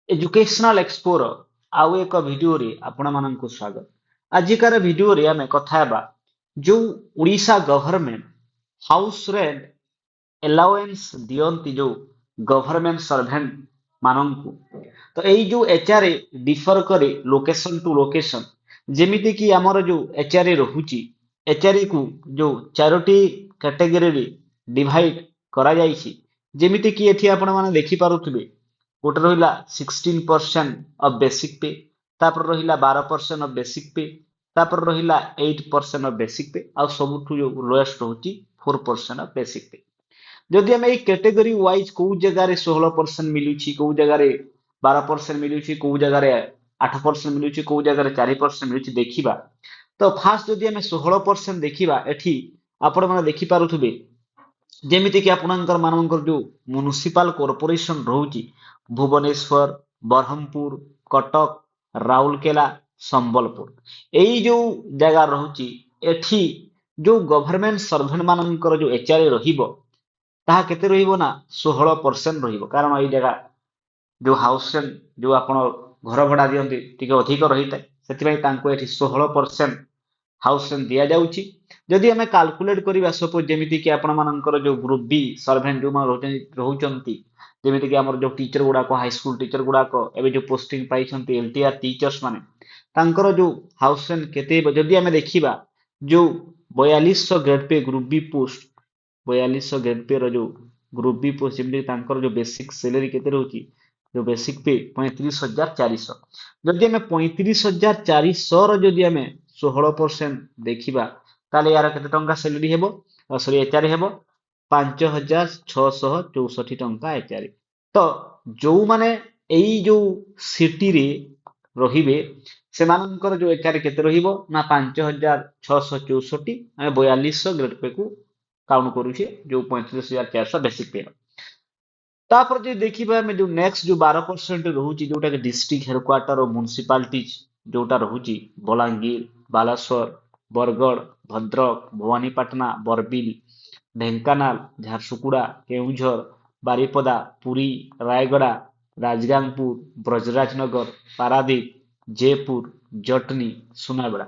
Educational एक्सपोर आउ एक video रे आपण माननकु स्वागत। आजिकार वीडियो रे आमे कथा हेबा जो Orissa government house rent allowance दियंती जो गवर्नमेंट सर्वेंट माननकु। तो एई जो एचआरए डिफर करे लोकेशन टू लोकेशन, जेमिति कि हमर जो एचआरए रहुची, एचआरए को जो चारोटी कैटेगरी रे डिवाइड करा जाईची। जेमिति कि एथि आपण माने देखि पारुथबे, गोटे रहिला 16% ऑफ बेसिक पे, तापर रहिला 12% ऑफ बेसिक पे, तापर रहिला 8% ऑफ बेसिक पे, आ सबुठु जो लोएस्ट होची 4% ऑफ बेसिक पे। जदि आम एई कैटेगरी वाइज को जगह रे 16% मिलुची, को जगह रे 12% मिलुची, को जगह रे 8% मिलुची, को जगह रे 4% मिलुची देखिबा। तो फास्ट जदि आम 16% देखिबा, एठी आपण माने देखि पारुथबे जेमिति कि आपणकर मानकर जो म्युनिसिपल कॉर्पोरेशन रहुची भुवनेश्वर, बरहमपुर, कटक, राउरकेला, संबलपुर, एई जो जगह रहुची एठी जो गवर्नमेंट सर्वेंट मानकर जो एचआरए रहिबो ताहा केते रहिबो ना 16% रहिबो। कारण एई जगह जो हाउस रेंट जो आपण घर भड़ा दियंती टिके अधिक रहिता, सेतिबई तांको एठी 16% हाउस रेंट दिया जाउची। जदि आमे कैलकुलेट करिबा, सपोज जेमिति कि आपण मानकर जो ग्रुप बी सर्वेंट जो मान रहउचंती, जेमिति कि हमर जो टीचर गुडा को हाई स्कूल टीचर गुडा को एबे जो पोस्टिंग पाइछंती एलटीआर टीचर्स माने, तांकर जो हाउस रेंट केते जदि आमे देखिबा, जो 4200 grade pay group B post, 4200 grade pay रो जो ग्रुप बी पोस्ट, जेमिति तांकर जो बेसिक सैलरी केते रहउची, जो बेसिक पे 35400। जदि आमे 35400 रो जदि आमे 16% देखिबा, ताले यार केते टंका सैलरी हेबो, सॉरी एचआरए हेबो 5664 टंका एचआरए। तो जो माने एई जो सिटी रे रहिबे सेमानकर जो एचआरए केते रहिबो ना 5664, आमे 4200 ग्रेड पे को काउंट करूछे, जो 35400 बेसिक पे। तापर जे देखिबा आमे जो नेक्स्ट जो 12% रहुची, जोटा के डिस्ट्रिक्ट हेडक्वार्टर और म्युनिसिपालिटीज जोटा रहुची बलांगीर, बालासोर, बरगड़, भद्रक, भवानीपाटना, बरबिल, ढेंकानाल, झारसुगुड़ा, केउझर, बारिपदा, पुरी, रायगड़ा, राजगांगपुर, ब्रजराजनगर, पारादीप, जयपुर, जटनी, सुनागड़ा।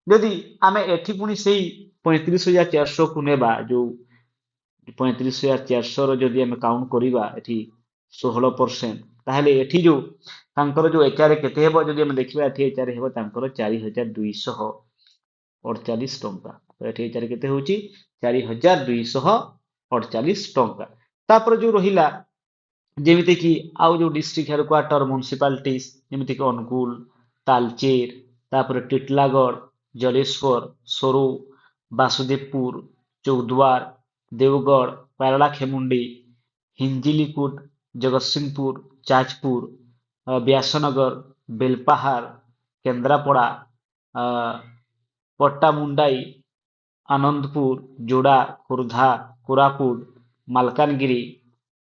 यदि आमे एठी पुनी सेही 35400 को नेबा, जो 35400 रो जदि आमे काउंट करिबा एठी 16%, ताहले एठी जो तांकर जो एचआरए केते हेबो, जदि आमे देखिबा एठी एचआरए हेबो तांकर 4248 टंका। तो एठी एचआरए केते होची 4248 टंका। तापर जो रहिला जेमिति कि आउ जो डिस्ट्रिक्ट हेडक्वार्टर म्युनिसिपालिटीज जेमिति कि अनुगुल, तालचेर, तापर टिटलागढ़, जलेश्वर, सोरो, वासुदेवपुर, चौद्वार, देवगढ़, पारलाखेमुंडी, हिंजिलीकुट, जगतसिंहपुर, जाजपुर, व्यासनगर, बेलपाहाड़, केंद्रापड़ा, अ, पट्टामुंडाई, आनंदपुर, जोड़ा, खुर्धा, कोरापुट, मालकानगिरी,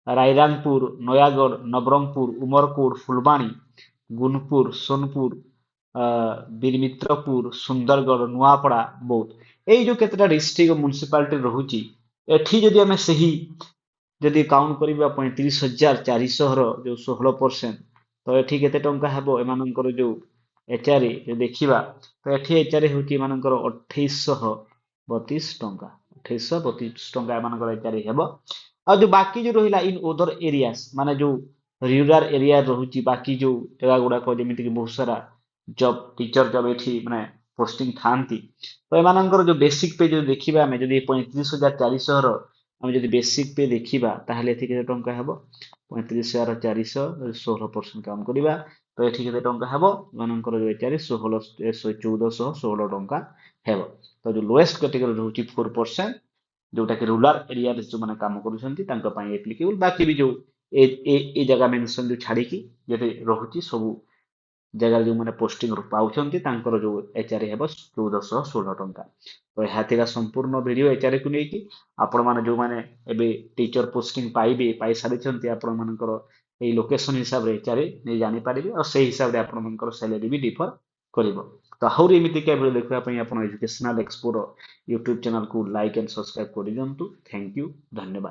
रायरंगपुर, नयागढ़, नवरंगपुर, उमरकोट, फुलबाणी, गुनपुर, सोनपुर, बीरमित्रपुर, सुंदरगढ़, नुआपड़ा, बौद्ध, एई जो केतेटा डिस्ट्रिक्ट म्युनिसिपालिटी रहुची, एठी जदि आमे सही जदि काउंट करिबा 35400 रो जो 16%, तो एठी केते टंका हेबो एमानकर जो एचआरए जो देखिबा, तो एठी एचआरए होची एमानकर 2832 टंका, 2832 टंका एमानकर एचआरए हेबो। आ जो बाकी जो रहिला इन अदर एरियाज माने जो रूरल एरिया रहुची, बाकी जो जगह गुडा को जेमिति कि बहुत सारा जॉब टीचर जॉब एठी माने पोस्टिंग थांती, तो एमानकर जो बेसिक पे जो देखिबा आमे जदि 35400 रो आमे जदि बेसिक पे देखिबा, ताहले एठी केते टंका हेबो 35400 16% काम करिबा, तो एठी केते टंका हेबो एमानकर जो एचआरए 1416 टंका हेबो। तो जो लोएस्ट कैटेगरी रहउची 4%, जोटा कि रूरल एरिया रे जो माने काम करूछंती तांका पई एप्लीकेबल। बाकी भी जो ए जगह मेंशन जो छाड़ी की जेते रहउची सब जगह जो माने पोस्टिंग पाउछंती तांकर जो एचआरए हेबो 1416 टंका। तो ଏହା ଥିଲା संपूर्ण वीडियो एचआरए को नेकी। आपण माने जो माने एबे टीचर पोस्टिंग पाइबे पाइ सारिछंती, आपण मानकर एई लोकेशन हिसाब रे एचआरए नै जानि पारिबे, और सेही हिसाब रे आपण मानकर सैलरी भी डिफर करिवो। तो आहुरी एमिति के वीडियो देखबा पई आपण एजुकेशनल एक्सप्लोर यूट्यूब चैनल को लाइक एंड सब्सक्राइब करि दियंतु। थैंक यू, धन्यवाद।